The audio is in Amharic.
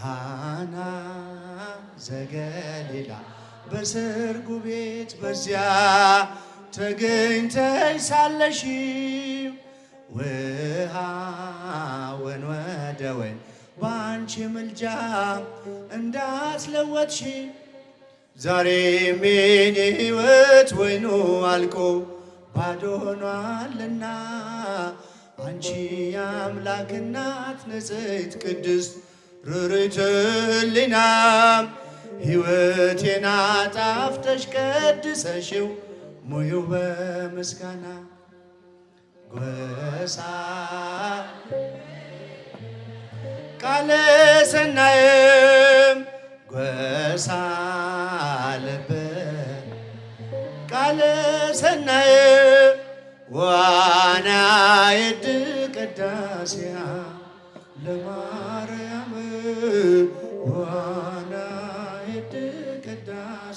ቃና ዘገሊላ በሰርጉ ቤት በዚያ ተገኝተሽ ሳለሽ ውሃውን ወደ ወይን ባንቺ ምልጃ እንዳስለወጥሽ ዛሬም የኔ ሕይወት ወይኑ አልቆ ባዶ ሆኗልና አንቺ የአምላክ እናት ንጽሕት ቅድስት ርርይት ሕሊና ሕይወቴን አጣፍተሽ ቀድሰሽው ሙዩ በምስጋና ጎሳ ቃለ ሰናይም ጎሳ ልብ ቃለ ሰናይ ዋና የድ ቅዳሴያ ለማርያም ዋና የድ ቅዳሴ